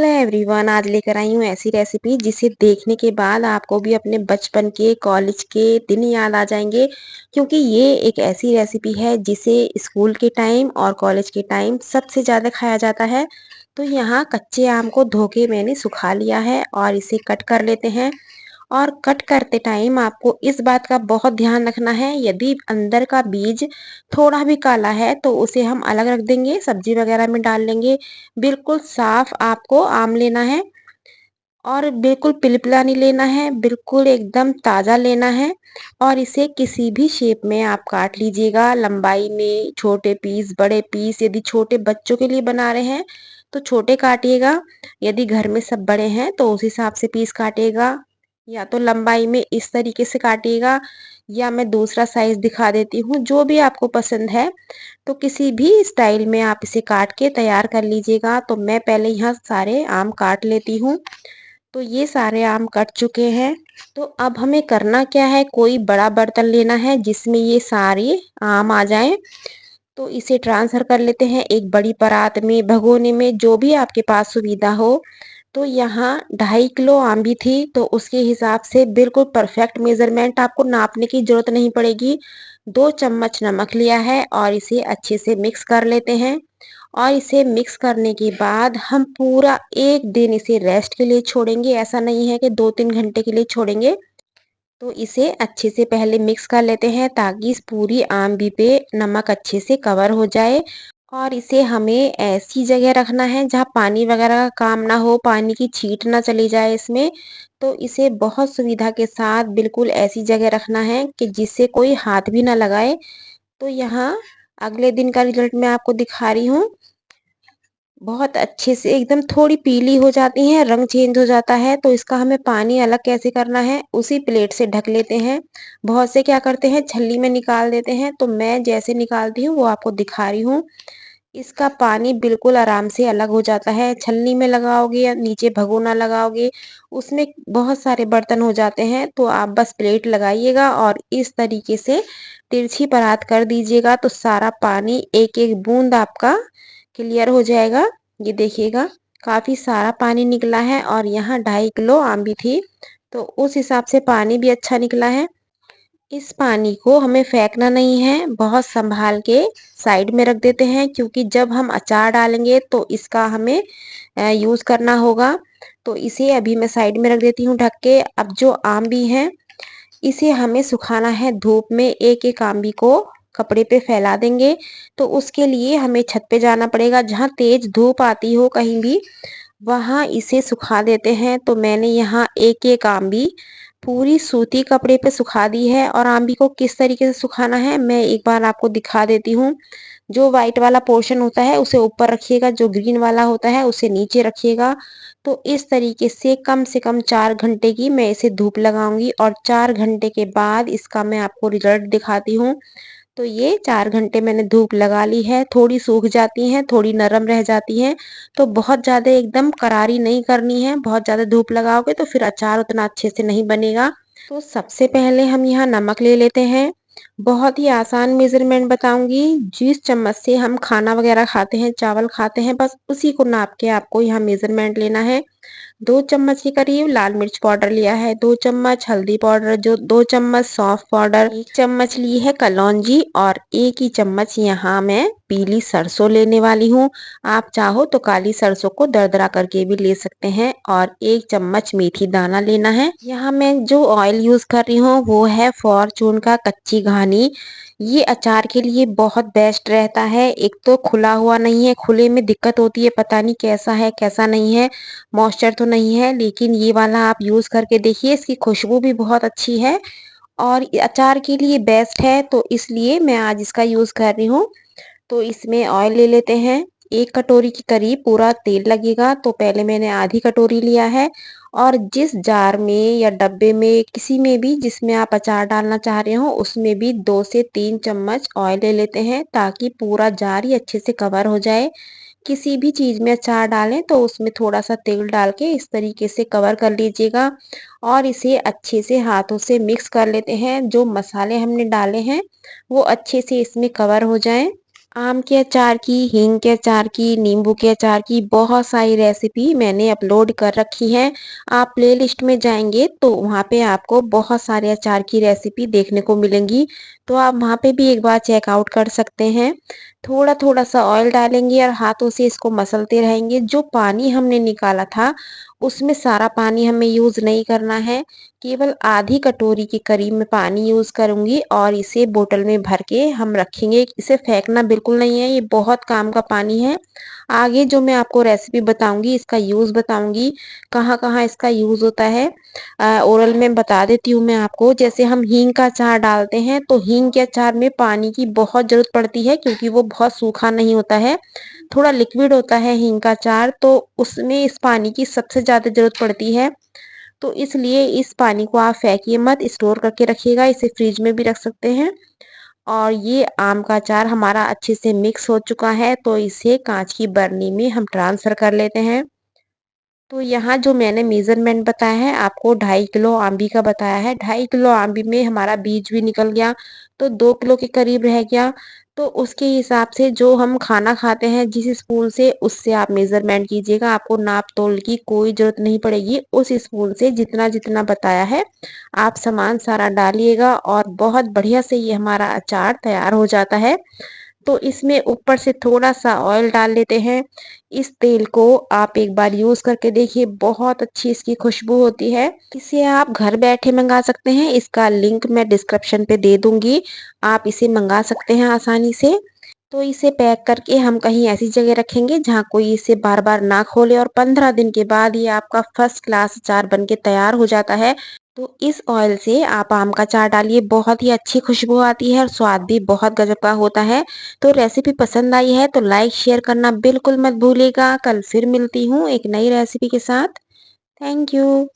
Hello everyone, आज लेकर आई हूँ ऐसी रेसिपी जिसे देखने के बाद आपको भी अपने बचपन के कॉलेज के दिन याद आ जाएंगे। क्योंकि ये एक ऐसी रेसिपी है जिसे स्कूल के टाइम और कॉलेज के टाइम सबसे ज़्यादा खाया जाता है। तो यहाँ कच्चे आम को धो के मैंने सुखा लिया है और इसे कट कर लेते हैं। और कट करते टाइम आपको इस बात का बहुत ध्यान रखना है, यदि अंदर का बीज थोड़ा भी काला है तो उसे हम अलग रख देंगे, सब्जी वगैरह में डाल लेंगे। बिल्कुल साफ आपको आम लेना है और बिल्कुल पिलपिला नहीं लेना है, बिल्कुल एकदम ताज़ा लेना है। और इसे किसी भी शेप में आप काट लीजिएगा, लंबाई में छोटे पीस, बड़े पीस। यदि छोटे बच्चों के लिए बना रहे हैं तो छोटे काटिएगा, यदि घर में सब बड़े हैं तो उस हिसाब से पीस काटिएगा। या तो लंबाई में इस तरीके से काटिएगा, या मैं दूसरा साइज दिखा देती हूँ, जो भी आपको पसंद है। तो किसी भी स्टाइल में आप इसे काट के तैयार कर लीजिएगा। तो मैं पहले यहाँ सारे आम काट लेती हूँ। तो ये सारे आम कट चुके हैं। तो अब हमें करना क्या है, कोई बड़ा बर्तन लेना है जिसमें ये सारे आम आ जाएं। तो इसे ट्रांसफर कर लेते हैं एक बड़ी परात में, भगोने में, जो भी आपके पास सुविधा हो। तो यहाँ 2.5 किलो आम भी थी, तो उसके हिसाब से बिल्कुल परफेक्ट मेजरमेंट, आपको नापने की जरूरत नहीं पड़ेगी। 2 चम्मच नमक लिया है और इसे अच्छे से मिक्स कर लेते हैं। और इसे मिक्स करने के बाद हम पूरा एक दिन इसे रेस्ट के लिए छोड़ेंगे। ऐसा नहीं है कि 2-3 घंटे के लिए छोड़ेंगे। तो इसे अच्छे से पहले मिक्स कर लेते हैं ताकि इस पूरी आमवी पे नमक अच्छे से कवर हो जाए। और इसे हमें ऐसी जगह रखना है जहाँ पानी वगैरह का काम ना हो, पानी की छींट ना चली जाए इसमें। तो इसे बहुत सुविधा के साथ बिल्कुल ऐसी जगह रखना है कि जिससे कोई हाथ भी ना लगाए। तो यहाँ अगले दिन का रिजल्ट मैं आपको दिखा रही हूँ। बहुत अच्छे से एकदम थोड़ी पीली हो जाती हैं, रंग चेंज हो जाता है। तो इसका हमें पानी अलग कैसे करना है, उसी प्लेट से ढक लेते हैं। बहुत से क्या करते हैं, छलनी में निकाल देते हैं। तो मैं जैसे निकालती हूँ वो आपको दिखा रही हूँ। इसका पानी बिल्कुल आराम से अलग हो जाता है। छलनी में लगाओगे या नीचे भगोना लगाओगे, उसमें बहुत सारे बर्तन हो जाते हैं। तो आप बस प्लेट लगाइएगा और इस तरीके से तिरछी परात कर दीजिएगा, तो सारा पानी एक एक बूंद आपका क्लियर हो जाएगा। ये देखिएगा, काफी सारा पानी निकला है। और यहाँ 2.5 किलो आम भी थी, तो उस हिसाब से पानी भी अच्छा निकला है। इस पानी को हमें फेंकना नहीं है, बहुत संभाल के साइड में रख देते हैं, क्योंकि जब हम अचार डालेंगे तो इसका हमें यूज करना होगा। तो इसे अभी मैं साइड में रख देती हूँ ढक के। अब जो आम भी है इसे हमें सुखाना है धूप में। एक एक आंबी को कपड़े पे फैला देंगे। तो उसके लिए हमें छत पे जाना पड़ेगा, जहाँ तेज धूप आती हो कहीं भी, वहां इसे सुखा देते हैं। तो मैंने यहाँ एक एक आंबी पूरी सूती कपड़े पे सुखा दी है। और आंबी को किस तरीके से सुखाना है मैं एक बार आपको दिखा देती हूँ। जो व्हाइट वाला पोर्शन होता है उसे ऊपर रखिएगा, जो ग्रीन वाला होता है उसे नीचे रखिएगा। तो इस तरीके से कम 4 घंटे की मैं इसे धूप लगाऊंगी, और 4 घंटे के बाद इसका मैं आपको रिजल्ट दिखाती हूँ। तो ये 4 घंटे मैंने धूप लगा ली है, थोड़ी सूख जाती हैं, थोड़ी नरम रह जाती हैं। तो बहुत ज़्यादा एकदम करारी नहीं करनी है, बहुत ज़्यादा धूप लगाओगे तो फिर अचार उतना अच्छे से नहीं बनेगा। तो सबसे पहले हम यहाँ नमक ले लेते हैं। बहुत ही आसान मेजरमेंट बताऊंगी। जिस चम्मच से हम खाना वगैरह खाते हैं, चावल खाते हैं, बस उसी को नाप के आपको यहाँ मेजरमेंट लेना है। 2 चम्मच के करीब लाल मिर्च पाउडर लिया है, 2 चम्मच हल्दी पाउडर, जो 2 चम्मच सौंफ पाउडर, 1 चम्मच ली है कलौंजी, और 1 ही चम्मच यहाँ मैं पीली सरसों लेने वाली हूँ। आप चाहो तो काली सरसों को दरदरा करके भी ले सकते हैं। और 1 चम्मच मेथी दाना लेना है। यहाँ मैं जो ऑयल यूज कर रही हूँ वो है फॉर्चून का कच्ची घानी। ये अचार के लिए बहुत बेस्ट रहता है। एक तो खुला हुआ नहीं है, खुले में दिक्कत होती है, पता नहीं कैसा है कैसा नहीं है, मॉइस्चर तो नहीं है। लेकिन ये वाला आप यूज करके देखिए, इसकी खुशबू भी बहुत अच्छी है और ये अचार के लिए बेस्ट है। तो इसलिए मैं आज इसका यूज कर रही हूँ। तो इसमें ऑयल ले लेते हैं। 1 कटोरी के करीब पूरा तेल लगेगा। तो पहले मैंने आधी कटोरी लिया है। और जिस जार में या डब्बे में, किसी में भी जिसमें आप अचार डालना चाह रहे हो, उसमें भी 2 से 3 चम्मच ऑयल ले लेते हैं, ताकि पूरा जार ही अच्छे से कवर हो जाए। किसी भी चीज में अचार डालें तो उसमें थोड़ा सा तेल डाल के इस तरीके से कवर कर लीजिएगा। और इसे अच्छे से हाथों से मिक्स कर लेते हैं। जो मसाले हमने डाले हैं वो अच्छे से इसमें कवर हो जाएं। आम के अचार की, हींग के अचार की, नींबू के अचार की बहुत सारी रेसिपी मैंने अपलोड कर रखी हैं। आप प्लेलिस्ट में जाएँगे तो वहाँ पे आपको बहुत सारे अचार की रेसिपी देखने को मिलेंगी। तो आप वहाँ पे भी एक बार चेकआउट कर सकते हैं। थोड़ा-थोड़ा सा ऑयल डालेंगे और हाथों से इसको मसलते रहेंगे। जो पानी हमने निकाला था, उसमें सारा पानी हमें यूज़ नहीं करना है। केवल आधी कटोरी के करीब मैं पानी यूज़ करूँगी और इसे बोतल में भर के हम रखेंगे। इसे फेंकना बिल्कुल नहीं है, ये बहुत काम का पानी है। आगे जो मैं आपको रेसिपी बताऊँगी, इसका यूज़ बताऊँगी, कहाँ-कहाँ इसका यूज़ होता है। ओरल में बता देती हूँ मैं आपको। जैसे हम हींग का अचार डालते हैं, तो हींग के अचार में पानी की बहुत ज़रूरत पड़ती है क्योंकि वो बहुत सूखा नहीं होता है, थोड़ा लिक्विड होता है हींग का अचार, तो उसमें इस पानी की सबसे ज़्यादा ज़रूरत पड़ती है। तो इसलिए इस पानी को आप फेंकिए मत, स्टोर करके रखिएगा, इसे फ्रिज में भी रख सकते हैं। और ये आम का अचार हमारा अच्छे से मिक्स हो चुका है, तो इसे काँच की बरनी में हम ट्रांसफ़र कर लेते हैं। तो यहाँ जो मैंने मेज़रमेंट बताया है आपको 2.5 किलो आम का बताया है, 2.5 किलो आम में हमारा बीज भी निकल गया, तो 2 किलो के करीब रह गया। तो उसके हिसाब से जो हम खाना खाते हैं जिस स्पून से, उससे आप मेज़रमेंट कीजिएगा, आपको नाप-तोल की कोई ज़रूरत नहीं पड़ेगी। उस स्पून से जितना-जितना बताया है, आप सामान सारा डालिएगा और बहुत बढ़िया से ये हमारा अचार तैयार हो जाता है। तो इसमें ऊपर से थोड़ा-सा ऑयल डाल लेते हैं। इस तेल को आप एक बार यूज़ करके देखिए, बहुत अच्छी इसकी खुशबू होती है। इसे आप घर बैठे मँगा सकते हैं, इसका लिंक मैं डिस्क्रिप्शन पे दे दूँगी। आप इसे मँगा सकते हैं आसानी से। तो इसे पैक करके हम कहीं ऐसी जगह रखेंगे जहाँ कोई इसे बार-बार ना खोले और 15 दिन के बाद ये आपका फर्स्ट क्लास अचार बन के तैयार हो जाता है। तो इस ऑयल से आप आम का अचार डालिए, बहुत ही अच्छी खुशबू आती है और स्वाद भी बहुत गज़ब का होता है। तो रेसिपी पसंद आई है तो लाइक शेयर करना बिल्कुल मत भूलिएगा। कल फिर मिलती हूँ एक नई रेसिपी के साथ। Thank you.